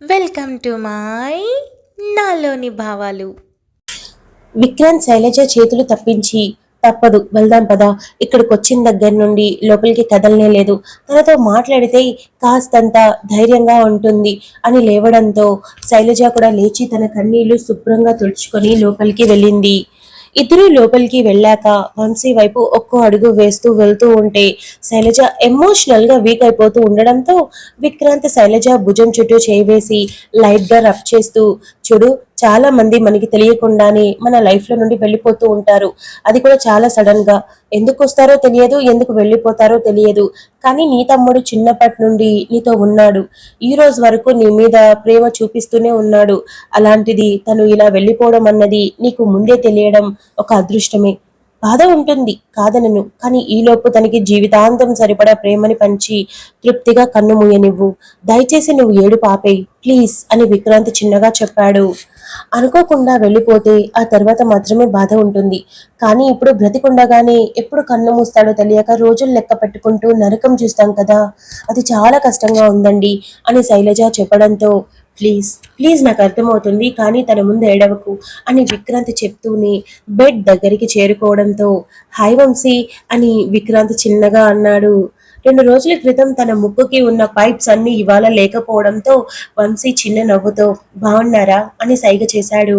Welcome to my నాలోని భావాలు. విక్రాంత్ శైలజ చేతులు తప్పించి, తప్పదు వెళ్దాం పదా, ఇక్కడికి వచ్చిన దగ్గర నుండి లోపలికి కదలనే లేదు, తనతో మాట్లాడితే కాస్తంత ధైర్యంగా ఉంటుంది అని లేవడంతో శైలజ కూడా లేచి తన కన్నీళ్లు శుభ్రంగా తుడుచుకొని లోపలికి వెళ్ళింది. ఇద్దరూ లోపలికి వెళ్ళాక వంశీ వైపు ఒక్కో అడుగు వేస్తూ వెళ్తూ ఉంటే శైలజ ఎమోషనల్ గా వీక్ అయిపోతూ ఉండడంతో విక్రాంత్ శైలజ భుజం చుట్టూ చేయి వేసి లైట్ గా రబ్ చేస్తూ, చూడు, చాలా మంది మనకి తెలియకుండానే మన లైఫ్ లో నుండి వెళ్ళిపోతూ ఉంటారు. అది కూడా చాలా సడన్ గా. ఎందుకు వస్తారో తెలియదు, ఎందుకు వెళ్ళిపోతారో తెలియదు. కానీ నీ తమ్ముడు చిన్నప్పటి నుండి నీతో ఉన్నాడు. ఈ రోజు వరకు నీ మీద ప్రేమ చూపిస్తూనే ఉన్నాడు. అలాంటిది తను ఇలా వెళ్ళిపోవడం అన్నది నీకు ముందే తెలియడం ఒక అదృష్టమే. బాధ ఉంటుంది, కాదనను. కానీ ఈలోపు తనకి జీవితాంతం సరిపడా ప్రేమని పంచి తృప్తిగా కన్ను మూయనివ్వు. దయచేసి నువ్వు ఏడు పాపేయ్ ప్లీజ్ అని విక్రాంత్ చిన్నగా చెప్పాడు. అనుకోకుండా వెళ్ళిపోతే ఆ తర్వాత మాత్రమే బాధ ఉంటుంది. కానీ ఇప్పుడు బ్రతికుండగానే ఎప్పుడు కన్ను మూస్తాడో తెలియక రోజులు లెక్క పెట్టుకుంటూ నరకం చూస్తాం కదా, అది చాలా కష్టంగా ఉందండి అని శైలజ చెప్పడంతో, ప్లీజ్ ప్లీజ్ నాకు అర్థమవుతుంది, కానీ తన ముందు ఏడవకు అని విక్రాంత్ చెప్తూనే బెడ్ దగ్గరికి చేరుకోవడంతో, హాయ్ వంశీ అని విక్రాంత్ చిన్నగా అన్నాడు. 2 రోజుల క్రితం తన ముక్కుకి ఉన్న పైప్స్ అన్ని ఇవాళ లేకపోవడంతో వంశీ చిన్న నవ్వుతో బాగున్నారా అని సైగ చేశాడు.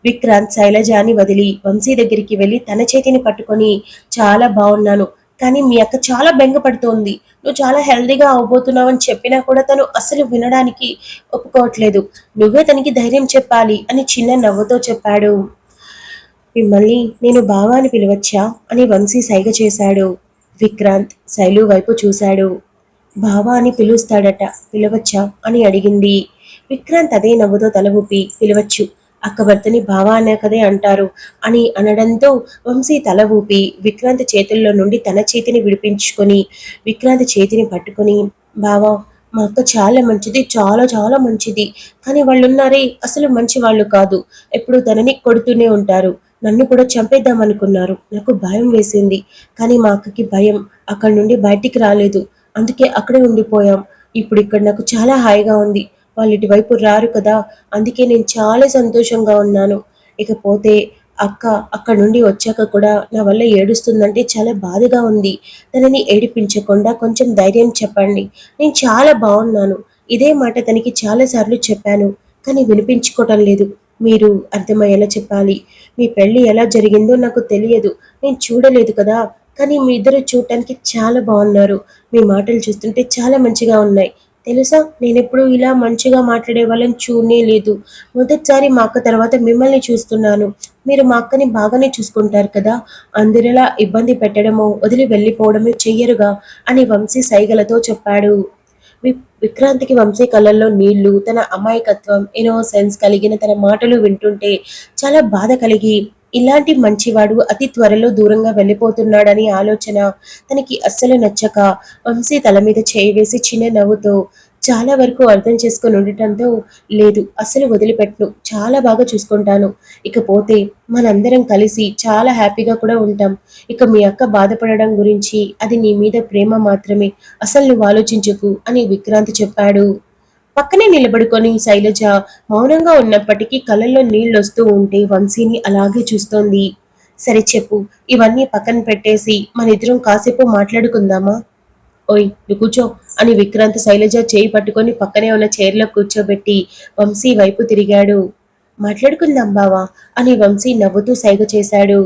విక్రాంత్ శైలజాని వదిలి వంశీ దగ్గరికి వెళ్లి తన చేతిని పట్టుకొని, చాలా బాగున్నాను, కానీ మీ అక్క చాలా బెంగపడుతోంది. నువ్వు చాలా హెల్దీగా అవబోతున్నావు అని చెప్పినా కూడా తను అసలు వినడానికి ఒప్పుకోవట్లేదు. నువ్వే తనకి ధైర్యం చెప్పాలి అని చిన్న నవ్వుతో చెప్పాడు. మిమ్మల్ని నేను బావా అని పిలవచ్చా అని వంశీ సైగ చేశాడు. విక్రాంత్ శైలు వైపు చూశాడు. బావా అని పిలుస్తాడట, పిలవచ్చా అని అడిగింది. విక్రాంత్ అదే నవ్వుతో తల ఊపి, పిలవచ్చు, అక్క భర్తని బావా అనే కదే అంటారు అని అనడంతో వంశీ తల ఊపి విక్రాంత్ చేతుల్లో నుండి తన చేతిని విడిపించుకొని విక్రాంత్ చేతిని పట్టుకొని, బావా, మా అక్క చాలా మంచిది, చాలా చాలా మంచిది. కానీ వాళ్ళున్నారే అసలు మంచి వాళ్ళు కాదు. ఎప్పుడు తనని కొడుతూనే ఉంటారు. నన్ను కూడా చంపేద్దాం అనుకున్నారు. నాకు భయం వేసింది. కానీ మా అక్కకి భయం అక్కడి నుండి బయటికి రాలేదు. అందుకే అక్కడే ఉండిపోయాం. ఇప్పుడు ఇక్కడ నాకు చాలా హాయిగా ఉంది. వాళ్ళు ఇటువైపు రారు కదా, అందుకే నేను చాలా సంతోషంగా ఉన్నాను. ఇకపోతే అక్క అక్కడి నుండి వచ్చాక కూడా నా వల్ల ఏడుస్తుందంటే చాలా బాధగా ఉంది. తనని ఏడిపించకుండా కొంచెం ధైర్యం చెప్పండి. నేను చాలా బాగున్నాను. ఇదే మాట తనకి చాలాసార్లు చెప్పాను, కానీ వినిపించుకోవటం లేదు. మీరు అర్థమయ్యేలా చెప్పాలి. మీ పెళ్లి ఎలా జరిగిందో నాకు తెలియదు, నేను చూడలేదు కదా, కానీ మీ ఇద్దరు చూడటానికి చాలా బాగున్నారు. మీ మాటలు చూస్తుంటే చాలా మంచిగా ఉన్నాయి. తెలుసా, నేనెప్పుడు ఇలా మంచిగా మాట్లాడే వాళ్ళని చూడనే లేదు. మొదటిసారి మా అక్క తర్వాత మిమ్మల్ని చూస్తున్నాను. మీరు మా అక్కని బాగానే చూసుకుంటారు కదా, అందరిలా ఇబ్బంది పెట్టడమో వదిలి వెళ్ళిపోవడమో చెయ్యరుగా అని వంశీ సైగలతో చెప్పాడు. విక్రాంతికి వంశీ కళ్ళల్లో నీళ్లు, తన అమాయకత్వం, ఇన్నోసెన్స్ కలిగిన తన మాటలు వింటుంటే చాలా బాధ కలిగి, ఇలాంటి మంచివాడు అతి త్వరలో దూరంగా వెళ్ళిపోతున్నాడని ఆలోచన తనకి అస్సలు నచ్చక వంశీ తల మీద చేయి వేసి చిన్న నవ్వుతో, చాలా వరకు అర్థం చేసుకొని ఉండటంతో, లేదు అస్సలు వదిలిపెట్టను, చాలా బాగా చూసుకుంటాను. ఇకపోతే మనందరం కలిసి చాలా హ్యాపీగా కూడా ఉంటాం. ఇక మీ అక్క బాధపడడం గురించి అది నీ మీద ప్రేమ మాత్రమే, అసలు నువ్వు ఆలోచించకు అని విక్రాంత్ చెప్పాడు. పక్కనే నిలబడుకొని శైలజ మౌనంగా ఉన్నప్పటికీ కళ్ళల్లో నీళ్ళొస్తూ ఉంటే వంశీని అలాగే చూస్తోంది. సరే చెప్పు, ఇవన్నీ పక్కన పెట్టేసి మనిద్దరం కాసేపు మాట్లాడుకుందామా? ఓయ్ నువ్వు కూర్చో అని విక్రాంత్ శైలజ చేయి పట్టుకొని పక్కనే ఉన్న చైర్లో కూర్చోబెట్టి వంశీ వైపు తిరిగాడు. మాట్లాడుకుందాం బావా అని వంశీ నవ్వుతూ సైగ చేశాడు.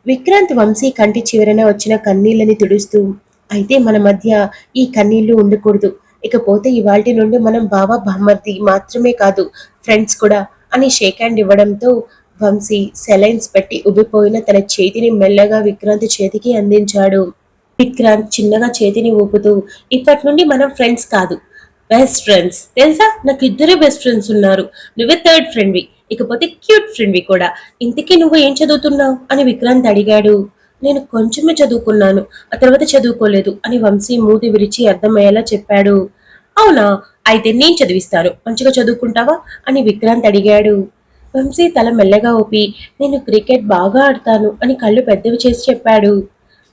విక్రాంత్ వంశీ కంటి చివరన వచ్చిన కన్నీళ్ళని తుడుస్తూ, అయితే మన మధ్య ఈ కన్నీళ్లు ఉండకూడదు. ఇకపోతే ఇవాల్టి నుండి మనం బావ బామ్మర్ది మాత్రమే కాదు, ఫ్రెండ్స్ కూడా అని షేక్ హ్యాండ్ ఇవ్వడంతో వంశీ సెలైన్స్ పెట్టి ఉబ్బిపోయిన తన చేతిని మెల్లగా విక్రాంత్ చేతికి అందించాడు. విక్రాంత్ చిన్నగా చేతిని ఊపుతూ, ఇప్పటి నుండి మనం ఫ్రెండ్స్ కాదు, బెస్ట్ ఫ్రెండ్స్. తెలుసా, నాకు ఇద్దరే బెస్ట్ ఫ్రెండ్స్ ఉన్నారు. నువ్వే థర్డ్ ఫ్రెండ్వి, ఇకపోతే క్యూట్ ఫ్రెండ్వి కూడా. ఇంతకీ నువ్వు ఏం చదువుతున్నావు అని విక్రాంత్ అడిగాడు. నేను కొంచెమే చదువుకున్నాను, ఆ తర్వాత చదువుకోలేదు అని వంశీ మూతి విరిచి అర్థమయ్యేలా చెప్పాడు. అవునా, అయితే నేను చదివిస్తాను, మంచిగా చదువుకుంటావా అని విక్రాంత్ అడిగాడు. వంశీ తల మెల్లగా ఊపి, నేను క్రికెట్ బాగా ఆడతాను అని కళ్ళు పెద్దవి చేసి చెప్పాడు.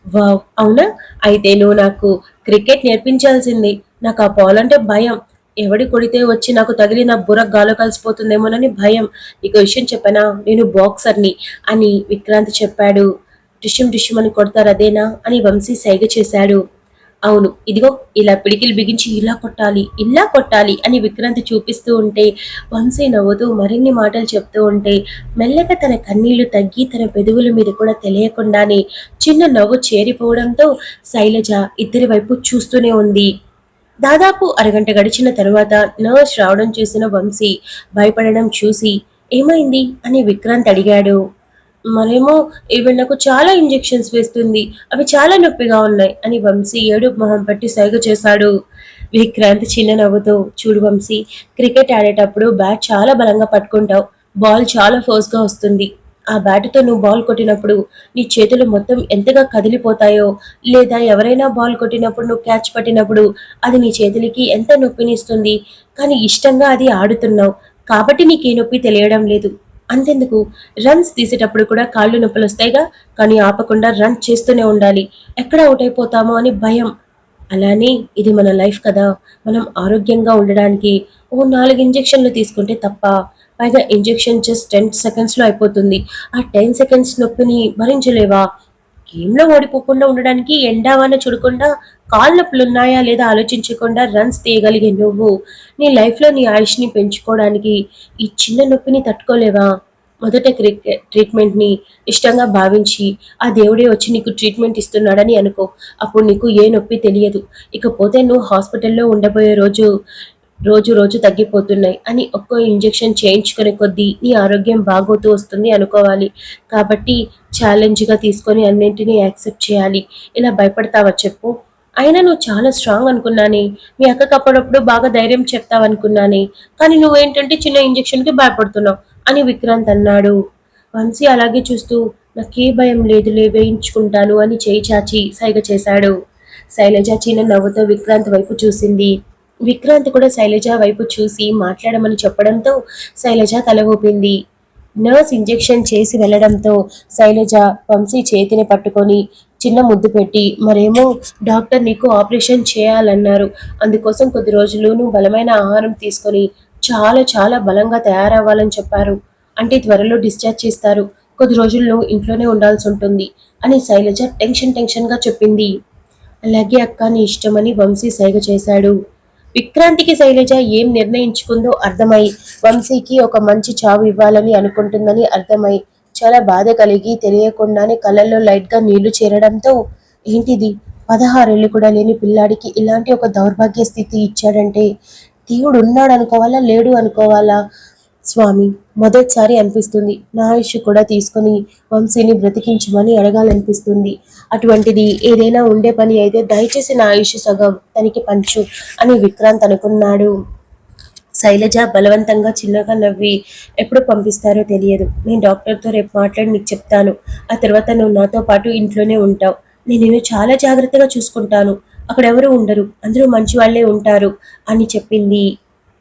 వావ్, అవునా, అయితే నువ్వు నాకు క్రికెట్ నేర్పించాల్సింది. నాకు ఆ బాల్ అంటే భయం. ఎవడి కొడితే వచ్చి నాకు తగిలి నా బుర్ర గాలో కలిసిపోతుందేమోనని భయం. నీకు విషయం చెప్పనా, నేను బాక్సర్ని అని విక్రాంత్ చెప్పాడు. డిషుం డిషుం అని కొడతారు అదేనా అని వంశీ సైగ చేశాడు. అవును, ఇదిగో ఇలా పిడికిలు బిగించి ఇలా కొట్టాలి అని విక్రాంత్ చూపిస్తూ ఉంటే వంశీ నవ్వుతూ మరిన్ని మాటలు చెప్తూ ఉంటే మెల్లగా తన కన్నీళ్లు తగ్గి తన పెదవుల మీద కూడా తెలియకుండానే చిన్న నవ్వు చేరిపోవడంతో శైలజ ఇద్దరి వైపు చూస్తూనే ఉంది. దాదాపు అరగంట గడిచిన తరువాత నర్స్ రావడం చూసిన వంశీ భయపడడం చూసి ఏమైంది అని విక్రాంత్ అడిగాడు. మరేమో ఈవిడ నాకు చాలా ఇంజెక్షన్స్ వేస్తుంది, అవి చాలా నొప్పిగా ఉన్నాయి అని వంశీ ఏడుపు మొహం పెట్టి సైగ చేశాడు. విక్రాంత్ చిన్న నవ్వుతూ, చూడు వంశీ, క్రికెట్ ఆడేటప్పుడు బ్యాట్ చాలా బలంగా పట్టుకుంటావు, బాల్ చాలా ఫోర్స్గా వస్తుంది. ఆ బ్యాటుతో నువ్వు బాల్ కొట్టినప్పుడు నీ చేతులు మొత్తం ఎంతగా కదిలిపోతాయో, లేదా ఎవరైనా బాల్ కొట్టినప్పుడు నువ్వు క్యాచ్ పట్టినప్పుడు అది నీ చేతులకి ఎంత నొప్పినిస్తుంది. కానీ ఇష్టంగా అది ఆడుతున్నావు కాబట్టి నీకే నొప్పి తెలియడం లేదు. అంతెందుకు, రన్స్ తీసేటప్పుడు కూడా కాళ్ళు నొప్పులు వస్తాయిగా, కానీ ఆపకుండా రన్ చేస్తూనే ఉండాలి. ఎక్కడ అవుట్ అయిపోతామో అని భయం. అలానే ఇది మన లైఫ్ కదా, మనం ఆరోగ్యంగా ఉండడానికి ఓ 4 ఇంజెక్షన్లు తీసుకుంటే తప్ప, పైగా ఇంజెక్షన్ జస్ట్ 10 సెకండ్స్లో అయిపోతుంది. ఆ 10 సెకండ్స్ నొప్పిని భరించలేవా? గేమ్లో ఓడిపోకుండా ఉండడానికి ఎండావాన చూడకుండా కాళ్ళ నొప్పులు ఉన్నాయా లేదా ఆలోచించకుండా రన్స్ తీయగలిగే నువ్వు నీ లైఫ్లో నీ ఆయుష్ని పెంచుకోవడానికి ఈ చిన్న నొప్పిని తట్టుకోలేవా? మొదట ట్రీట్మెంట్ని ఇష్టంగా భావించి ఆ దేవుడే వచ్చి నీకు ట్రీట్మెంట్ ఇస్తున్నాడని అనుకో. అప్పుడు నీకు ఏ నొప్పి తెలియదు. ఇకపోతే నువ్వు హాస్పిటల్లో ఉండబోయే రోజు రోజు తగ్గిపోతున్నాయి అని ఒక్కో ఇంజెక్షన్ చేయించుకునే కొద్దీ నీ ఆరోగ్యం బాగోతూ వస్తుంది అనుకోవాలి. కాబట్టి ఛాలెంజ్గా తీసుకొని అన్నింటినీ యాక్సెప్ట్ చేయాలి. ఇలా భయపడతావా చెప్పు? అయినా నువ్వు చాలా స్ట్రాంగ్ అనుకున్నానే. మీ అక్కకి అప్పుడప్పుడు బాగా ధైర్యం చెప్తావనుకున్నానే. కానీ నువ్వేంటంటే చిన్న ఇంజెక్షన్కి భయపడుతున్నావు అని విక్రాంత్ అన్నాడు. వంశీ అలాగే చూస్తూ నాకే భయం లేదులే, వేయించుకుంటాను అని చేయి చాచి సైగ చేశాడు. శైలజ చిన్న నవ్వుతో విక్రాంత్ వైపు చూసింది. విక్రాంత్ కూడా శైలజ వైపు చూసి మాట్లాడమని చెప్పడంతో శైలజ తల ఊపింది. నర్స్ ఇంజెక్షన్ చేసి వెళ్లడంతో శైలజ వంశీ చేతిని పట్టుకొని చిన్న ముద్దు పెట్టి, మరేమో డాక్టర్ నీకు ఆపరేషన్ చేయాలన్నారు, అందుకోసం కొద్ది రోజులు నువ్వు బలమైన ఆహారం తీసుకొని చాలా చాలా బలంగా తయారవ్వాలని చెప్పారు. అంటే త్వరలో డిశ్చార్జ్ చేస్తారు, కొద్ది రోజులు నువ్వు ఇంట్లోనే ఉండాల్సి ఉంటుంది అని శైలజ టెన్షన్గా చెప్పింది. అలాగే అక్క, నీ ఇష్టమని వంశీ సైగ చేశాడు. విక్రాంతికి శైలజ ఏం నిర్ణయించుకుందో అర్థమై వంశీకి ఒక మంచి చావు ఇవ్వాలని అనుకుంటుందని అర్థమై చాలా బాధ కలిగి తెలియకుండానే కళ్ళల్లో లైట్గా నీళ్లు చేరడంతో, ఏంటిది, 16 ఏళ్ళు కూడా లేని పిల్లాడికి ఇలాంటి ఒక దౌర్భాగ్య స్థితి ఇచ్చాడంటే దేవుడు ఉన్నాడు అనుకోవాలా లేడు అనుకోవాలా స్వామి? మొదటిసారి అనిపిస్తుంది నా ఆయుష్ కూడా తీసుకొని వంశీని బ్రతికించమని అడగాలనిపిస్తుంది. అటువంటిది ఏదైనా ఉండే పని అయితే దయచేసి నా ఆయుష్ సగం తనకి పంచు అని విక్రాంత్ అనుకున్నాడు. శైలజ బలవంతంగా చిన్నగా నవ్వి, ఎప్పుడు పంపిస్తారో తెలియదు, నేను డాక్టర్తో రేపు మాట్లాడి నీకు చెప్తాను. ఆ తర్వాత నువ్వు నాతో పాటు ఇంట్లోనే ఉంటావు. నేను నిన్ను చాలా జాగ్రత్తగా చూసుకుంటాను. అక్కడ ఎవరు ఉండరు, అందరూ మంచి వాళ్ళే ఉంటారు అని చెప్పింది.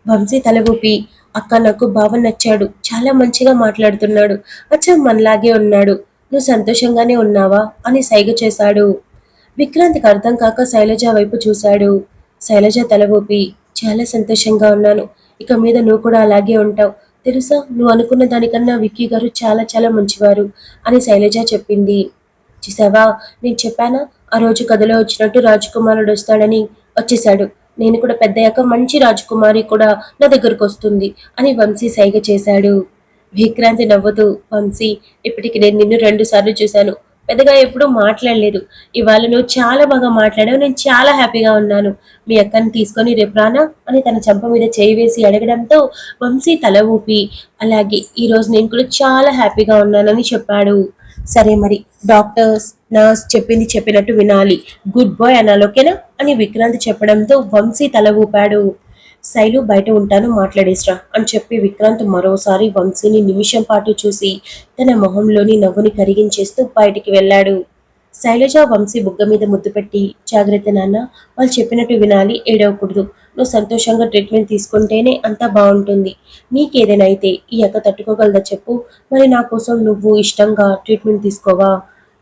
వంశీ తల ఊపి, అక్క, నాకు బావ నచ్చాడు, చాలా మంచిగా మాట్లాడుతున్నాడు, అచ్చం మనలాగే ఉన్నాడు, నువ్వు సంతోషంగానే ఉన్నావా అని సైగ చేశాడు. విక్రాంత్కి అర్థం కాక శైలజ వైపు చూశాడు. శైలజ తల ఊపి, చాలా సంతోషంగా ఉన్నాను, ఇక మీద నువ్వు కూడా అలాగే ఉంటావు. తెలుసా, నువ్వు అనుకున్న దానికన్నా విక్కీ గారు చాలా చాలా మంచివారు అని శైలజ చెప్పింది. చూసావా, నేను చెప్పానా, ఆ రోజు కథలో వచ్చినట్టు రాజకుమారుడు వస్తాడని, వచ్చేశాడు. నేను కూడా పెద్దయ్యాక మంచి రాజకుమారి కూడా నా దగ్గరకు వస్తుంది అని వంశీ సైగ చేశాడు. విక్రాంతి నవ్వుతూ, వంశీ, ఇప్పటికి నేను నిన్ను 2 సార్లు చూశాను, పెద్దగా ఎప్పుడూ మాట్లాడలేదు. ఇవాళ నువ్వు చాలా బాగా మాట్లాడావు, నేను చాలా హ్యాపీగా ఉన్నాను. మీ అక్కని తీసుకొని రేపు రానా అని తన చెంప మీద చేయి వేసి అడగడంతో వంశీ తల ఊపి, అలాగే, ఈరోజు నేను కూడా చాలా హ్యాపీగా ఉన్నానని చెప్పాడు. సరే మరి, డాక్టర్స్ నర్స్ చెప్పింది చెప్పినట్టు వినాలి, గుడ్ బాయ్ అనాలి, ఓకేనా అని విక్రాంత్ చెప్పడంతో వంశీ తల ఊపాడు. శైలు బయట ఉంటాను, మాట్లాడేస్రా అని చెప్పి విక్రాంత్ మరోసారి వంశీని నిమిషం పాటు చూసి తన మొహంలోని నవ్వుని కరిగించేస్తూ బయటికి వెళ్ళాడు. శైలజ వంశీ బుగ్గ మీద ముద్దు పెట్టి, జాగ్రత్త నాన్న, వాళ్ళు చెప్పినట్టు వినాలి, ఏడవకూడదు, నువ్వు సంతోషంగా ట్రీట్మెంట్ తీసుకుంటేనే అంతా బాగుంటుంది. నీకేదైనా అయితే ఈ అక్క తట్టుకోగలదా చెప్పు? మరి నా కోసం నువ్వు ఇష్టంగా ట్రీట్మెంట్ తీసుకోవా?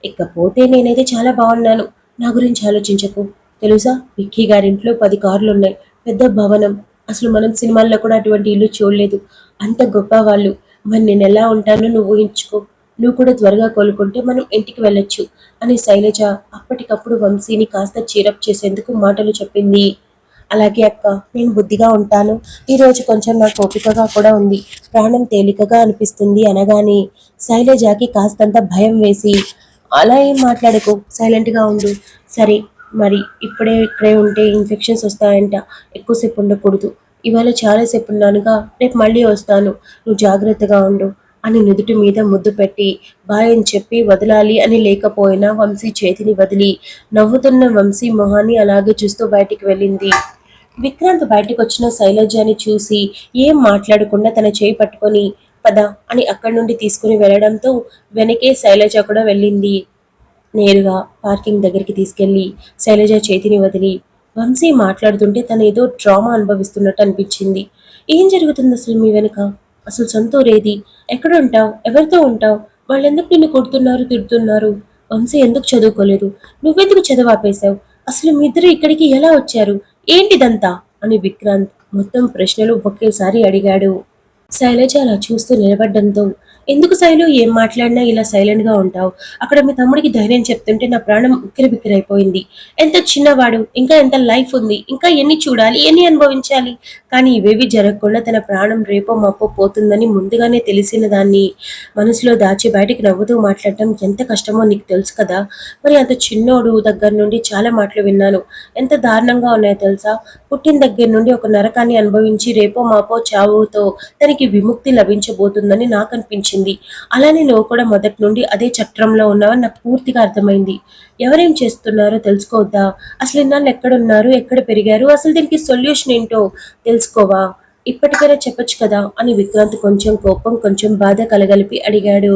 ఇకపోతే నేనైతే చాలా బాగున్నాను, నా గురించి ఆలోచించకు. తెలుసా, విక్కీ గారింట్లో 10 కార్లు ఉన్నాయి, పెద్ద భవనం, అసలు మనం సినిమాల్లో కూడా అటువంటి ఇల్లు చూడలేదు. అంత గొప్ప వాళ్ళు. మరి నేను ఎలా ఉంటానో నువ్వు ఊహించుకో. నువ్వు కూడా త్వరగా కోలుకుంటే మనం ఇంటికి వెళ్ళొచ్చు అని శైలజ అప్పటికప్పుడు వంశీని కాస్త చీరప్ చేసేందుకు మాటలు చెప్పింది. అలాగే అక్క, నేను బుద్ధిగా ఉంటాను. ఈరోజు కొంచెం నాకు ఓపికగా కూడా ఉంది. ప్రాణం తేలికగా అనిపిస్తుంది అనగానే శైలజకి కాస్తంత భయం వేసి, అలా ఏం మాట్లాడకు, సైలెంట్గా ఉండు. సరే, మరి ఇక్కడే ఉంటే ఇన్ఫెక్షన్స్ వస్తాయంట. ఎక్కువసేపు ఉండకూడదు. ఇవాళ చాలాసేపు ఉన్నానుగా, రేపు మళ్ళీ వస్తాను. నువ్వు జాగ్రత్తగా ఉండు అని నుదుటి మీద ముద్దు పెట్టి బాయ్ అని చెప్పి వదలాలి అని లేకపోయినా వంశీ చేతిని వదిలి నవ్వుతున్న వంశీ మొహాన్ని అలాగే చూస్తూ బయటికి వెళ్ళింది. విక్రాంత్ బయటకొచ్చిన శైలజని చూసి ఏం మాట్లాడకుండా తన చేయి పట్టుకొని పద అని అక్కడి నుండి తీసుకుని వెళ్ళడంతో వెనకే శైలజ కూడా వెళ్ళింది. నేరుగా పార్కింగ్ దగ్గరికి తీసుకెళ్లి శైలజ చేతిని వదిలి వంశీ మాట్లాడుతుంటే తను ఏదో డ్రామా అనుభవిస్తున్నట్టు అనిపించింది. ఏం జరుగుతుంది అసలు మీ వెనుక? అసలు సొంతూరేది? ఎక్కడ ఉంటావు? ఎవరితో ఉంటావు? వాళ్ళెందుకు నిన్ను కొడుతున్నారు, తిడుతున్నారు? వంశీ ఎందుకు చదువుకోలేదు? నువ్వెందుకు చదువు ఆపేశావు? అసలు మీ ఇద్దరు ఇక్కడికి ఎలా వచ్చారు? ఏంటిదంతా అని విక్రాంత్ మొత్తం ప్రశ్నలు ఒకేసారి అడిగాడు. శైలజ అలా చూస్తూ నిలబడ్డంతో ఎందుకు శైలు ఏం మాట్లాడినా ఇలా సైలెంట్ గా ఉంటావు? అక్కడ మీ తమ్ముడికి ధైర్యం చెప్తుంటే నా ప్రాణం ఉక్కిరిబిక్కిరైపోయింది. ఎంత చిన్నవాడు, ఇంకా ఎంత లైఫ్ ఉంది, ఇంకా ఎన్ని చూడాలి, ఎన్ని అనుభవించాలి. కానీ ఇవేవి జరగకుండా తన ప్రాణం రేపో మాపో పోతుందని ముందుగానే తెలిసిన దాన్ని మనసులో దాచి బయటికి నవ్వుతూ మాట్లాడటం ఎంత కష్టమో నీకు తెలుసు కదా. మరి అంత చిన్నోడు దగ్గర నుండి చాలా మాటలు విన్నాను. ఎంత దారుణంగా ఉన్నాయో తెలుసా? పుట్టిన దగ్గర నుండి ఒక నరకాన్ని అనుభవించి రేపో మాపో చావుతో తనకి విముక్తి లభించబోతుందని నాకు అనిపించింది. అలానే నువ్వు కూడా మొదటి నుండి అదే చట్రంలో ఉన్నావని నాకు పూర్తిగా అర్థమైంది. ఎవరేం చేస్తున్నారో తెలుసుకోవద్దా? అసలు ఇన్నాళ్ళు ఎక్కడున్నారు, ఎక్కడ పెరిగారు, అసలు దీనికి సొల్యూషన్ ఏంటో తెలుసుకోవా? ఇప్పటికైనా చెప్పొచ్చు కదా అని విక్రాంత్ కొంచెం కోపం, కొంచెం బాధ కలగలిపి అడిగాడు.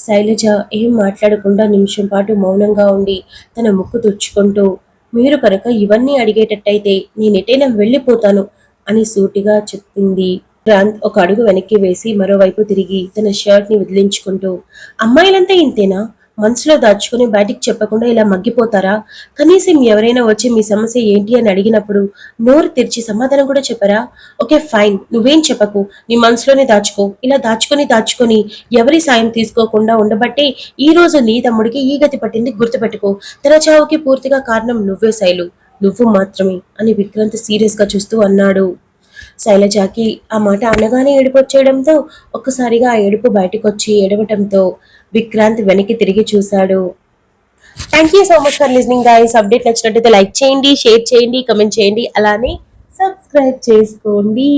శైలజ ఏం మాట్లాడకుండా నిమిషం పాటు మౌనంగా ఉండి తన ముక్కు తుడుచుకుంటూ, మీరు కనుక ఇవన్నీ అడిగేటట్టయితే నేనెటైనా వెళ్ళిపోతాను అని సూటిగా చెప్పింది. క్రాంత్ ఒక అడుగు వెనక్కి వేసి మరోవైపు తిరిగి తన షర్ట్ ని విదిలించుకుంటూ, అమ్మాయిలంతా ఇంతేనా? మనసులో దాచుకుని బయటికి చెప్పకుండా ఇలా మగ్గిపోతారా? కనీసం ఎవరైనా వచ్చి మీ సమస్య ఏంటి అని అడిగినప్పుడు నోరు తెరిచి సమాధానం కూడా చెప్పరా? ఓకే ఫైన్, నువ్వేం చెప్పకు, నీ మనసులోనే దాచుకో. ఇలా దాచుకొని ఎవరి సాయం తీసుకోకుండా ఉండబట్టే ఈ రోజు నీ తమ్ముడికి ఈ గతి పట్టింది, గుర్తుపెట్టుకో. తన చావుకి పూర్తిగా కారణం నువ్వే శైలు, నువ్వు మాత్రమే అని విక్రాంత్ సీరియస్ గా చూస్తూ అన్నాడు. శైలజకి ఆ మాట అనగానే ఏడుపు వచ్చేయడంతో ఒక్కసారిగా ఆ ఏడుపు బయటకొచ్చి ఏడవటంతో విక్రాంత్ వెనక్కి తిరిగి చూశాడు. Thank you so much for listening guys. Update నచ్చినట్టయితే లైక్ చేయండి, షేర్ చేయండి, కమెంట్ చేయండి, అలానే సబ్స్క్రైబ్ చేసుకోండి.